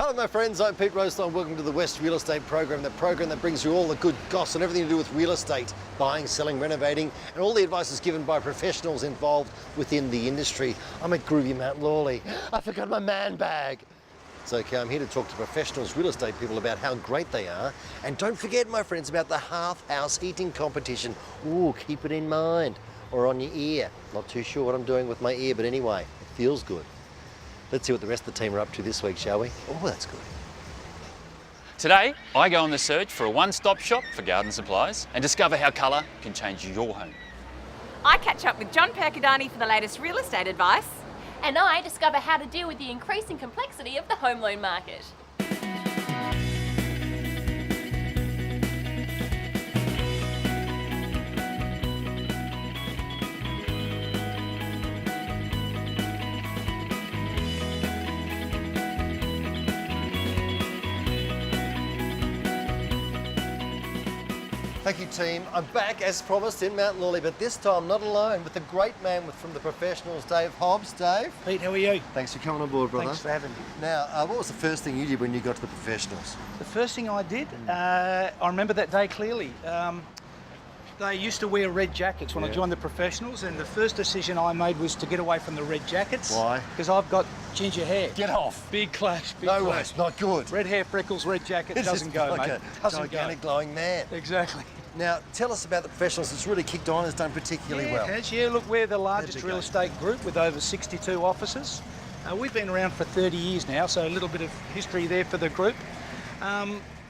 Hello my friends, I'm Pete Roseline. Welcome to the West Real Estate Program, the program that brings you all the good goss and everything to do with real estate, buying, selling, renovating, and all the advice is given by professionals involved within the industry. I'm at groovy Mount Lawley. I forgot my man bag. It's okay, I'm here to talk to professionals, real estate people about how great they are. And don't forget, my friends, about the half house heating competition. Ooh, keep it in mind. Or on your ear. Not too sure what I'm doing with my ear, but anyway, it feels good. Let's see what the rest of the team are up to this week, shall we? Oh, that's good. Today, I go on the search for a one-stop shop for garden supplies and discover how colour can change your home. I catch up with John Percadani for the latest real estate advice. And I discover how to deal with the increasing complexity of the home loan market. Thank you, team. I'm back, as promised, in Mount Lawley, but this time not alone, with the great man from the professionals, Dave Hobbs. Dave? Pete, how are you? Thanks for coming on board, brother. Thanks for having me. Now, what was the first thing you did when you got to the professionals? The first thing I did, I remember that day clearly. They used to wear red jackets when I joined the professionals, and the first decision I made was to get away from the red jackets. Why? Because I've got ginger hair. Get off. Big clash, big No clash. way, it's not good. Red hair, freckles, red jacket, doesn't go, like mate. a Doesn't gigantic go. glowing man. Exactly. Now, tell us about the professionals. It's really kicked on, it's done particularly well. It has, yeah. Look, we're the largest How'd you real go? estate group with over 62 offices. We've been around for 30 years now, so a little bit of history there for the group.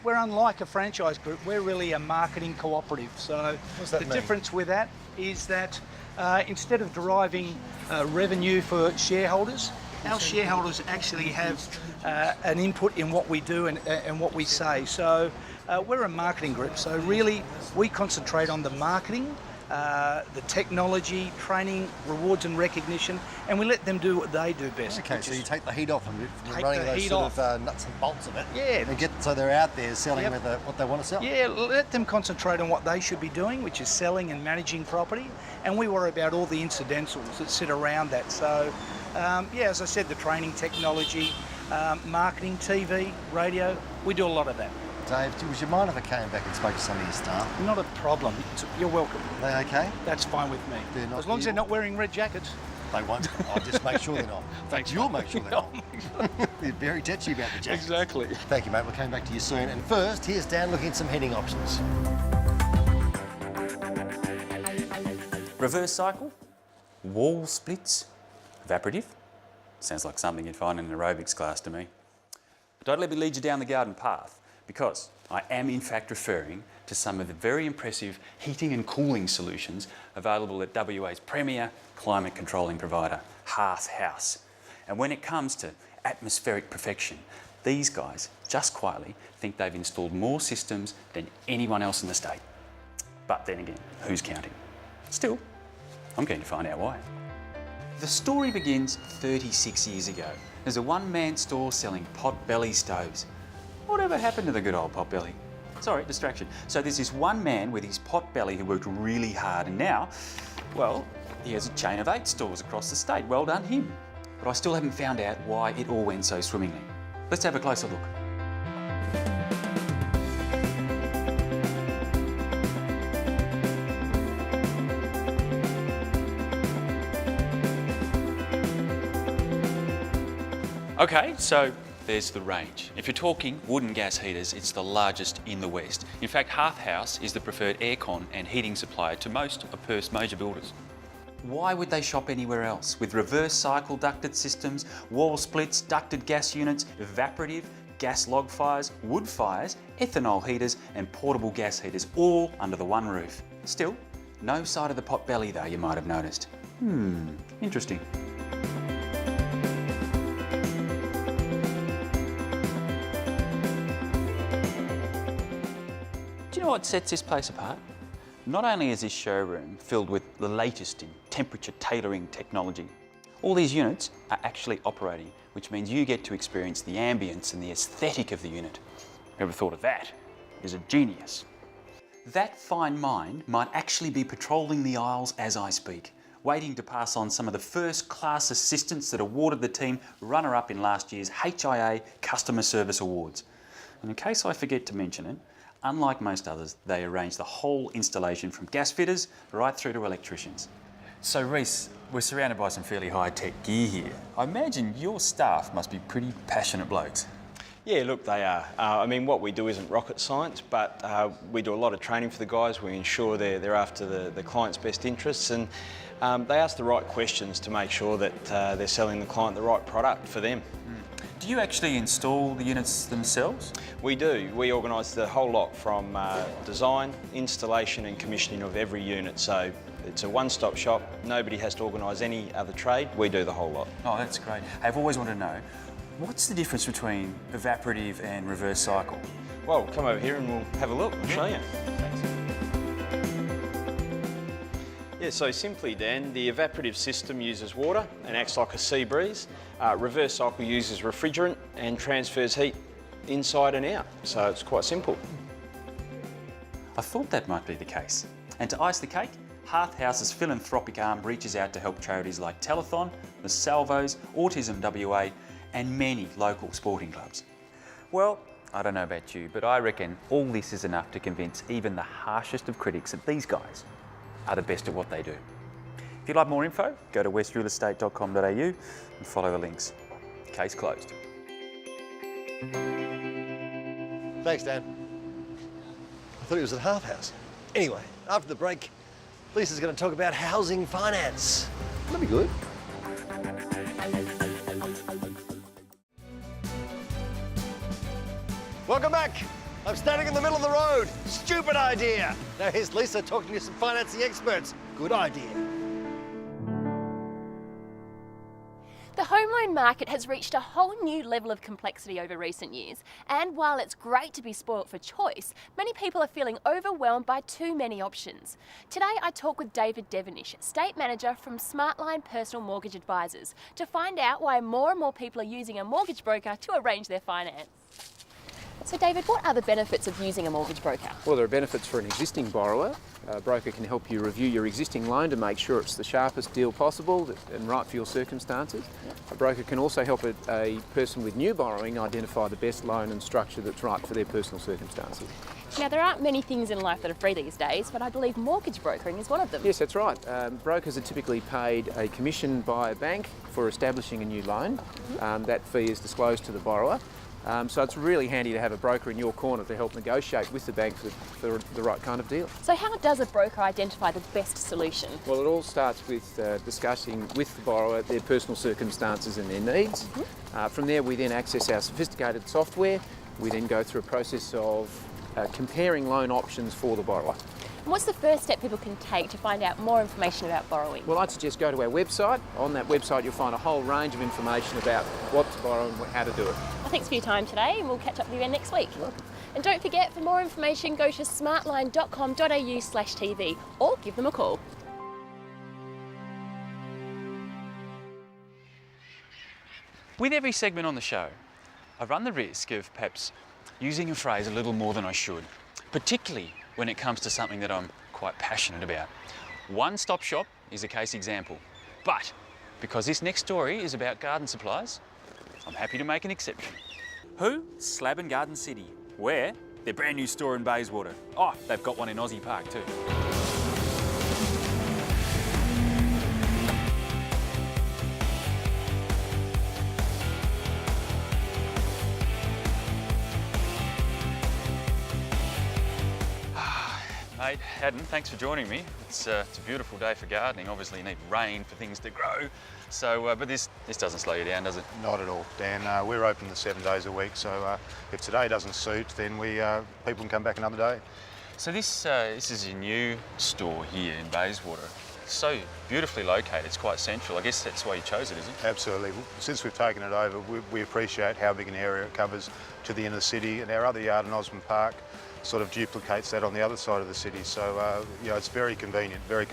We're unlike a franchise group, we're really a marketing cooperative. So What's that the mean? difference with that is that instead of deriving revenue for shareholders, our shareholders actually have an input in what we do and what we say. So we're a marketing group, so really we concentrate on the marketing, the technology, training, rewards and recognition, and we let them do what they do best. Okay, so you take the heat off and Take running the those heat sort off. of nuts and bolts of it. Yeah. And so they're out there selling Yep. with what they want to sell. Yeah, let them concentrate on what they should be doing, which is selling and managing property, and we worry about all the incidentals that sit around that. So, yeah, as I said, the training, technology, marketing, TV, radio, we do a lot of that. Dave, would you mind if I came back and spoke to some of your staff? Not a problem. You're welcome. Are they okay? That's fine with me. They're not As long as they're evil? not wearing red jackets. They won't. I'll just make sure they're not. Thanks, You'll mate. make sure they're not. They're very touchy about the jackets. Exactly. Thank you, mate. We're coming back to you soon. And first, here's Dan looking at some heating options. Reverse cycle, wall splits, evaporative. Sounds like something you'd find in an aerobics class to me. But don't let me lead you down the garden path, because I am in fact referring to some of the very impressive heating and cooling solutions available at WA's premier climate controlling provider, Hearth House. And when it comes to atmospheric perfection, these guys just quietly think they've installed more systems than anyone else in the state. But then again, who's counting? Still, I'm keen to find out why. The story begins 36 years ago. There's a one-man store selling pot-belly stoves. Whatever happened to the good old pot-belly? Sorry, distraction. So there's this one man with his pot-belly who worked really hard, and now, well, he has a chain of 8 stores across the state. Well done him. But I still haven't found out why it all went so swimmingly. Let's have a closer look. Okay, so there's the range. If you're talking wooden gas heaters, it's the largest in the West. In fact, Hearth House is the preferred aircon and heating supplier to most of Perth's major builders. Why would they shop anywhere else? With reverse cycle ducted systems, wall splits, ducted gas units, evaporative, gas log fires, wood fires, ethanol heaters and portable gas heaters, all under the one roof. Still, no side of the pot belly though, you might have noticed. Interesting. Do you know what sets this place apart? Not only is this showroom filled with the latest in temperature tailoring technology, all these units are actually operating, which means you get to experience the ambience and the aesthetic of the unit. Whoever thought of that is a genius. That fine mind might actually be patrolling the aisles as I speak, waiting to pass on some of the first-class assistance that awarded the team runner-up in last year's HIA Customer Service Awards. And in case I forget to mention it, unlike most others, they arranged the whole installation from gas fitters right through to electricians. So Reece, we're surrounded by some fairly high-tech gear here. I imagine your staff must be pretty passionate blokes. Yeah, look, they are. I mean, what we do isn't rocket science, but we do a lot of training for the guys. We ensure they're after the client's best interests, and they ask the right questions to make sure that they're selling the client the right product for them. Do you actually install the units themselves? We do. We organise the whole lot from design, installation and commissioning of every unit. So it's a one-stop shop. Nobody has to organise any other trade. We do the whole lot. Oh, that's great. I've always wanted to know, what's the difference between evaporative and reverse cycle? Well, come over here and we'll have a look. I'll show you. Yeah, so simply, Dan, the evaporative system uses water and acts like a sea breeze. Reverse cycle uses refrigerant and transfers heat inside and out. So it's quite simple. I thought that might be the case. And to ice the cake, Hearth House's philanthropic arm reaches out to help charities like Telethon, the Salvos, Autism WA, and many local sporting clubs. Well, I don't know about you, but I reckon all this is enough to convince even the harshest of critics that these guys are the best at what they do. If you'd like more info, go to westrealestate.com.au and follow the links. Case closed. Thanks, Dan. I thought he was at Hearth House. Anyway, after the break, Lisa's going to talk about housing finance. That'll be good. Welcome back. I'm standing in the middle of the road. Stupid idea. Now here's Lisa talking to some financing experts. Good idea. The home loan market has reached a whole new level of complexity over recent years, and while it's great to be spoilt for choice, many people are feeling overwhelmed by too many options. Today I talk with David Devonish, State Manager from Smartline Personal Mortgage Advisors, to find out why more and more people are using a mortgage broker to arrange their finance. So David, what are the benefits of using a mortgage broker? Well, there are benefits for an existing borrower. A broker can help you review your existing loan to make sure it's the sharpest deal possible and right for your circumstances. Yep. A broker can also help a person with new borrowing identify the best loan and structure that's right for their personal circumstances. Now, there aren't many things in life that are free these days, but I believe mortgage brokering is one of them. Yes, that's right. Brokers are typically paid a commission by a bank for establishing a new loan. That fee is disclosed to the borrower. So it's really handy to have a broker in your corner to help negotiate with the bank for the right kind of deal. So how does a broker identify the best solution? Well, it all starts with discussing with the borrower their personal circumstances and their needs. From there, we then access our sophisticated software. We then go through a process of comparing loan options for the borrower. And what's the first step people can take to find out more information about borrowing? Well, I'd suggest go to our website. On that website, you'll find a whole range of information about what to borrow and how to do it. Well, thanks for your time today, and we'll catch up with you again next week. You're welcome. And don't forget, for more information, go to smartline.com.au/TV or give them a call. With every segment on the show, I run the risk of perhaps using a phrase a little more than I should, particularly when it comes to something that I'm quite passionate about. One-stop shop is a case example, but because this next story is about garden supplies, I'm happy to make an exception. Who? Slab and Garden City. Where? Their brand new store in Bayswater. Oh, they've got one in Aussie Park too. Mate, Haddon, thanks for joining me. It's a beautiful day for gardening. Obviously you need rain for things to grow. So, but this doesn't slow you down, does it? Not at all, Dan. We're open the 7 days a week, so if today doesn't suit, then people can come back another day. So this is your new store here in Bayswater. So beautifully located, it's quite central. I guess that's why you chose it, isn't it? Absolutely. Since we've taken it over, we appreciate how big an area it covers to the inner city, and our other yard in Osmond Park sort of duplicates that on the other side of the city. So, it's very convenient for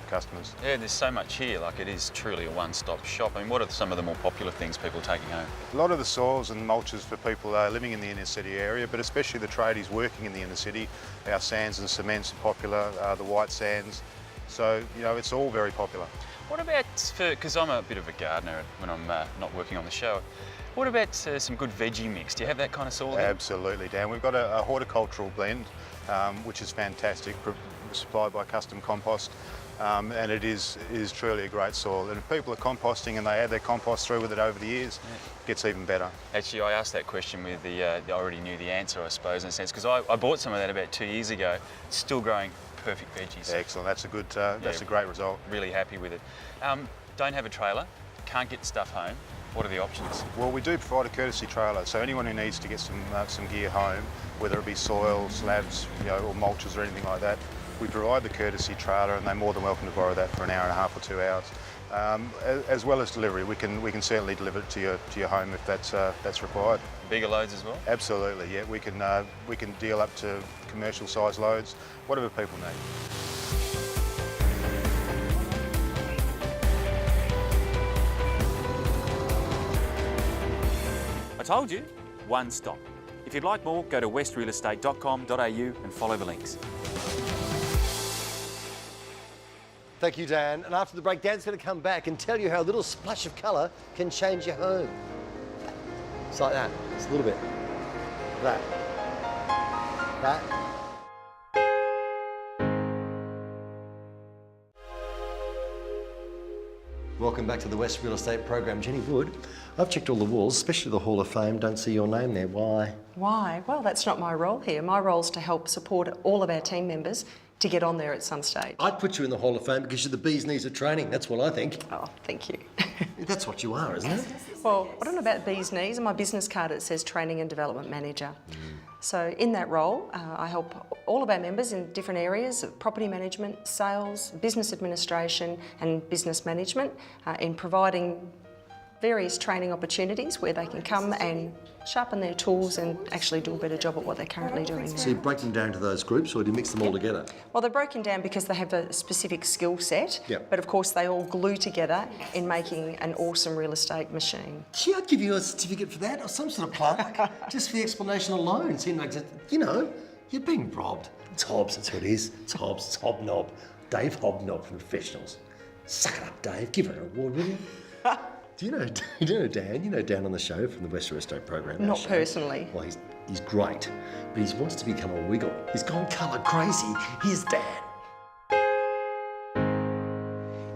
customers. Yeah, there's so much here, like it is truly a one-stop shop. I mean, what are some of the more popular things people are taking home? A lot of the soils and mulches for people living in the inner city area, but especially the tradies working in the inner city. Our sands and cements are popular, the white sands. So, it's all very popular. What about, because I'm a bit of a gardener when I'm not working on the show, what about some good veggie mix? Do you have that kind of soil there? Absolutely, Dan. We've got a horticultural blend, which is fantastic, supplied by Custom Compost, and it is truly a great soil. And if people are composting and they add their compost through with it over the years, it gets even better. Actually, I asked that question with I already knew the answer, I suppose, in a sense, because I bought some of that about 2 years ago. It's still growing perfect veggies. Excellent. That's a good. That's a great result. Really happy with it. Don't have a trailer, can't get stuff home. What are the options? Well, we do provide a courtesy trailer, so anyone who needs to get some gear home, whether it be soil, slabs, or mulches or anything like that, we provide the courtesy trailer, and they're more than welcome to borrow that for an hour and a half or 2 hours. As well as delivery, we can certainly deliver it to your home if that's required. Bigger loads as well? Absolutely, yeah. We can deal up to commercial size loads, whatever people need. I told you, one stop. If you'd like more, go to westrealestate.com.au and follow the links. Thank you, Dan. And after the break, Dan's going to come back and tell you how a little splash of colour can change your home. It's like that. It's a little bit. That. That. Welcome back to the West Real Estate Program. Jenny Wood, I've checked all the walls, especially the Hall of Fame. Don't see your name there. Why? Why? Well, that's not my role here. My role is to help support all of our team members to get on there at some stage. I'd put you in the Hall of Fame because you're the bee's knees of training. That's what I think. Oh, thank you. That's what you are, isn't it? Well, I don't know about bee's knees. On my business card it says Training and Development Manager. So in that role, I help all of our members in different areas of property management, sales, business administration and business management in providing various training opportunities where they can come and sharpen their tools and actually do a better job at what they're currently doing now. So you break them down into those groups, or do you mix them all together? Well, they're broken down because they have a specific skill set, Yep. but of course they all glue together in making an awesome real estate machine. Gee, I'd give you a certificate for that, or some sort of plaque, just for the explanation alone. Seemed like, you're being robbed. It's Hobbs, that's what it is. It's Hobbs, it's Hobnob. Dave Hobnob from Professionals. Suck it up, Dave. Give her an award, will you? Do you know Dan? You know Dan on the show from the West Real Estate Program? Not personally. Well, he's great, but he wants to become a wiggle. He's gone colour crazy. Here's Dan.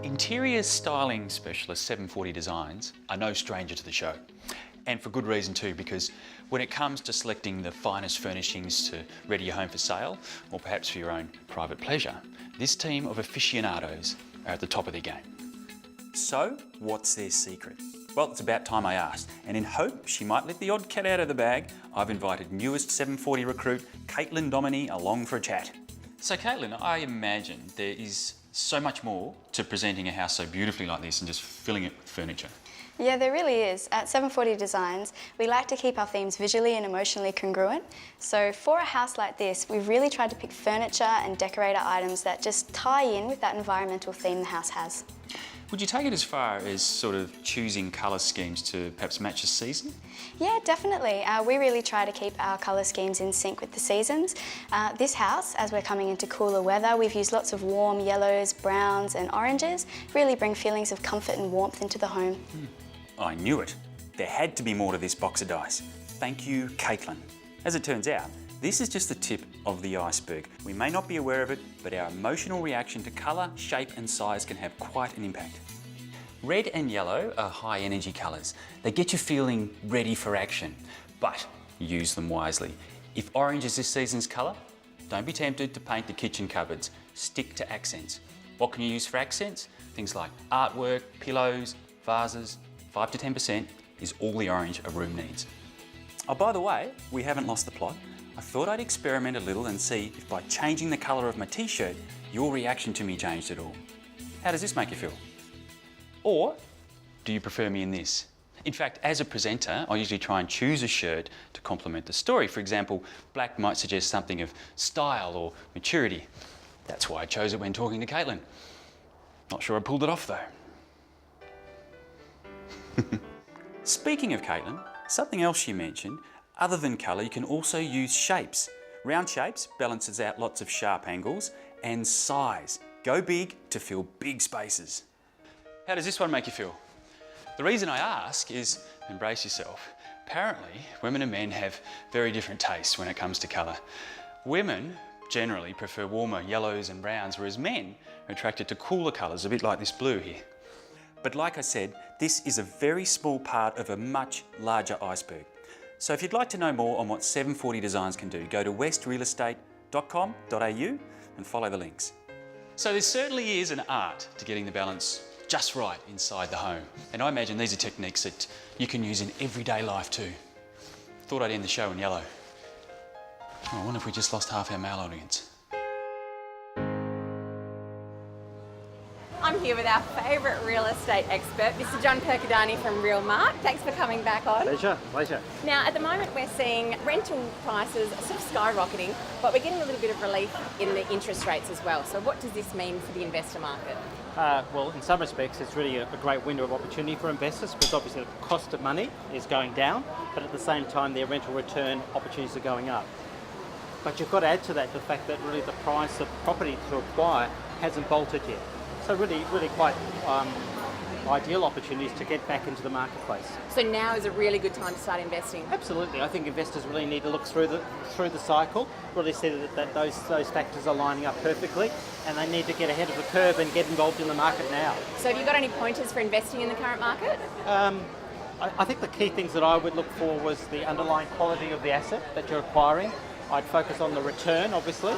Interior styling specialist 740 Designs are no stranger to the show. And for good reason too, because when it comes to selecting the finest furnishings to ready your home for sale, or perhaps for your own private pleasure, this team of aficionados are at the top of their game. So, what's their secret? Well, it's about time I asked, and in hope she might let the odd cat out of the bag, I've invited newest 740 recruit, Caitlin Dominy, along for a chat. So Caitlin, I imagine there is so much more to presenting a house so beautifully like this and just filling it with furniture. Yeah, there really is. At 740 Designs, we like to keep our themes visually and emotionally congruent. So for a house like this, we've really tried to pick furniture and decorator items that just tie in with that environmental theme the house has. Would you take it as far as sort of choosing colour schemes to perhaps match the season? Yeah, definitely. We really try to keep our colour schemes in sync with the seasons. This house, as we're coming into cooler weather, we've used lots of warm yellows, browns and oranges, really bring feelings of comfort and warmth into the home. I knew it. There had to be more to this box of dice. Thank you, Caitlin. As it turns out, this is just the tip of the iceberg. We may not be aware of it, but our emotional reaction to colour, shape and size can have quite an impact. Red and yellow are high energy colours. They get you feeling ready for action, but use them wisely. If orange is this season's colour, don't be tempted to paint the kitchen cupboards. Stick to accents. What can you use for accents? Things like artwork, pillows, vases. 5 to 10% is all the orange a room needs. Oh, by the way, we haven't lost the plot. I thought I'd experiment a little and see if by changing the colour of my t-shirt, your reaction to me changed at all. How does this make you feel? Or do you prefer me in this? In fact, as a presenter, I usually try and choose a shirt to complement the story. For example, black might suggest something of style or maturity. That's why I chose it when talking to Caitlin. Not sure I pulled it off though. Speaking of Caitlin, something else she mentioned, other than colour, you can also use shapes. Round shapes balances out lots of sharp angles, and size. Go big to fill big spaces. How does this one make you feel? The reason I ask is, embrace yourself. Apparently, women and men have very different tastes when it comes to colour. Women generally prefer warmer yellows and browns, whereas men are attracted to cooler colours, a bit like this blue here. But like I said, this is a very small part of a much larger iceberg. So if you'd like to know more on what 740 Designs can do, go to westrealestate.com.au and follow the links. So there certainly is an art to getting the balance just right inside the home. And I imagine these are techniques that you can use in everyday life too. Thought I'd end the show in yellow. Oh, I wonder if we just lost half our male audience. I'm here with our favourite real estate expert, Mr. John Percadani from Real Mart. Thanks for coming back on. Pleasure, pleasure. Now, at the moment we're seeing rental prices sort of skyrocketing, but we're getting a little bit of relief in the interest rates as well. So what does this mean for the investor market? Well, in some respects, it's really a great window of opportunity for investors because obviously the cost of money is going down, but at the same time, their rental return opportunities are going up. But you've got to add to that the fact that really the price of property to acquire hasn't bolted yet. So really quite ideal opportunities to get back into the marketplace. So now is a really good time to start investing? Absolutely. I think investors really need to look through the cycle, really see that those factors are lining up perfectly, and they need to get ahead of the curve and get involved in the market now. So have you got any pointers for investing in the current market? I think the key things that I would look for was the underlying quality of the asset that you're acquiring. I'd focus on the return, obviously,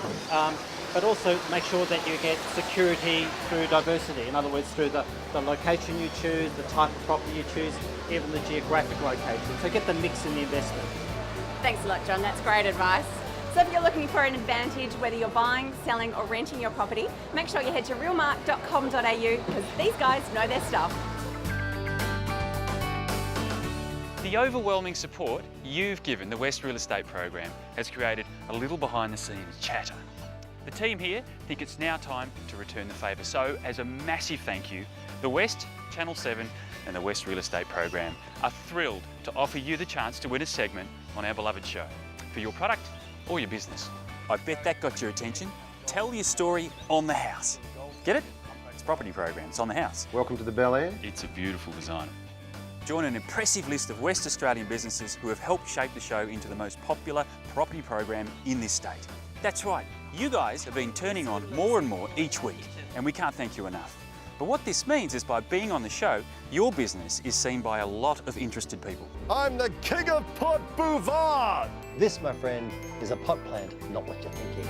but also make sure that you get security through diversity. In other words, through the location you choose, the type of property you choose, even the geographic location. So get the mix in the investment. Thanks a lot, John. That's great advice. So if you're looking for an advantage, whether you're buying, selling or renting your property, make sure you head to realmart.com.au because these guys know their stuff. The overwhelming support you've given the West Real Estate Program has created a little behind the scenes chatter. The team here think it's now time to return the favour. So as a massive thank you, the West, Channel 7 and the West Real Estate Program are thrilled to offer you the chance to win a segment on our beloved show for your product or your business. I bet that got your attention. Tell your story on the house. Get it? It's property program, it's on the house. Welcome to the Bel Air. It's a beautiful design. Join an impressive list of West Australian businesses who have helped shape the show into the most popular property program in this state. That's right, you guys have been turning on more and more each week, and we can't thank you enough. But what this means is by being on the show, your business is seen by a lot of interested people. I'm the king of pot bouvard. This, my friend, is a pot plant, not what you're thinking.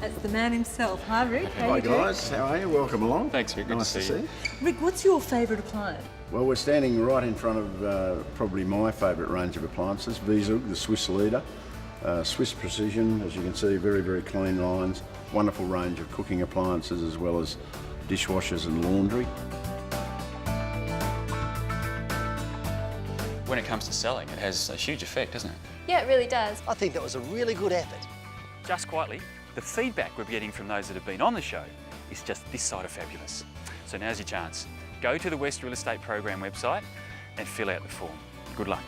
That's the man himself. Hi, Rick. Hi, guys. How are you? Welcome along. Thanks, Rick. Good nice to see you. Rick, what's your favourite appliance? Well, we're standing right in front of probably my favourite range of appliances, Wiesel, the Swiss leader. Swiss precision, as you can see, very, very clean lines. Wonderful range of cooking appliances as well as dishwashers and laundry. When it comes to selling, it has a huge effect, doesn't it? Yeah, it really does. I think that was a really good effort. Just quietly, the feedback we're getting from those that have been on the show is just this side of fabulous. So now's your chance. Go to the West Real Estate Program website and fill out the form. Good luck.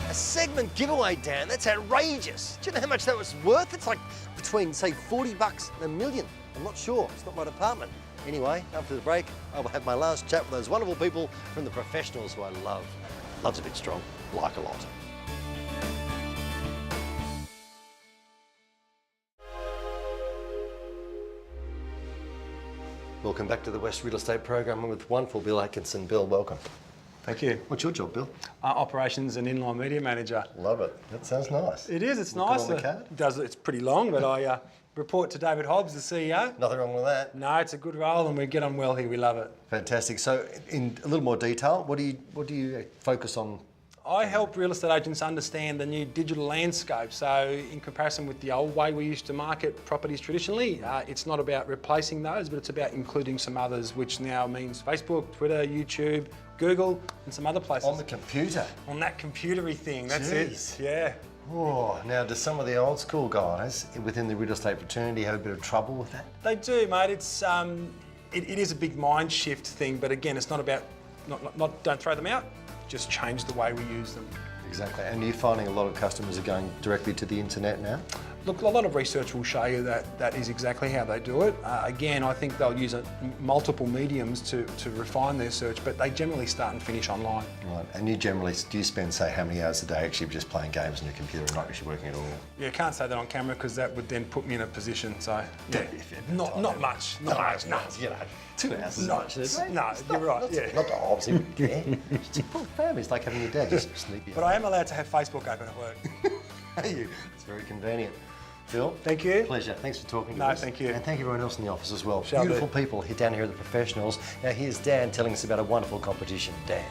A segment giveaway, Dan, that's outrageous. Do you know how much that was worth? It's like between, say, 40 bucks and $1 million. I'm not sure, it's not my department. Anyway, after the break, I will have my last chat with those wonderful people from the professionals who I love. Love's a bit strong, like a lot. Welcome back to the West Real Estate Program. I'm with wonderful Bill Atkinson. Bill, welcome. Thank you. What's your job, Bill? Operations and inline media manager. Love it. That sounds nice. It is. It's Look nice. on the card. It's pretty long, but I report to David Hobbs, the CEO. Nothing wrong with that. No, it's a good role, and we get on well here. We love it. Fantastic. So, in a little more detail, what do you focus on? I help real estate agents understand the new digital landscape. So in comparison with the old way we used to market properties traditionally, it's not about replacing those, but it's about including some others, which now means Facebook, Twitter, YouTube, Google, and some other places. On the computer? On that computery thing, that's Jeez. it, yeah. Oh, now do some of the old school guys within the real estate fraternity have a bit of trouble with that? They do, mate. It's it is a big mind shift thing, but again, it's not about, don't throw them out, just change the way we use them. Exactly. And you're finding a lot of customers are going directly to the internet now? Look, a lot of research will show you that that is exactly how they do it. Again, I think they'll use multiple mediums to refine their search, but they generally start and finish online. Right, and you generally, do you spend, say, how many hours a day actually just playing games on your computer and not actually working at all? Yeah, can't say that on camera because that would then put me in a position, so yeah, not much. Not much, you know, 2 hours is much. No, you're right, yeah. Not obviously, we care. It's a full family, it's like having your dad just sneak behind. But I am allowed to have Facebook open at work. Are you? It's very convenient. Phil? Thank you. Pleasure. Thanks for talking to No, us. thank you. And thank you everyone else in the office as well. Shall Beautiful do. people here down here at the Professionals. Now here's Dan telling us about a wonderful competition. Dan.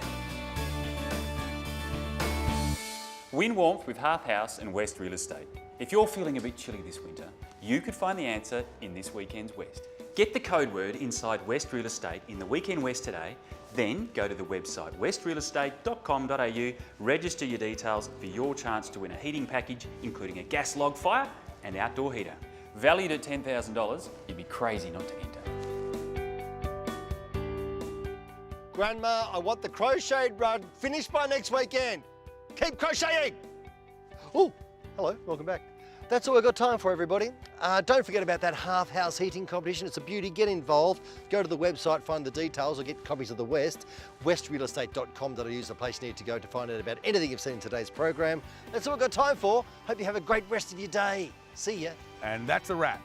Win warmth with Hearth House and West Real Estate. If you're feeling a bit chilly this winter, you could find the answer in this weekend's West. Get the code word inside West Real Estate in the Weekend West today, then go to the website westrealestate.com.au, register your details for your chance to win a heating package including a gas log fire and outdoor heater. Valued at $10,000, you'd be crazy not to enter. Grandma, I want the crocheted rug finished by next weekend. Keep crocheting. Oh, hello, welcome back. That's all we've got time for, everybody. Don't forget about that Hearth House heating competition. It's a beauty. Get involved. Go to the website, find the details, or get copies of the West. westrealestate.com.au is the place you need to go to find out about anything you've seen in today's program. That's all we've got time for. Hope you have a great rest of your day. See ya. And that's a wrap.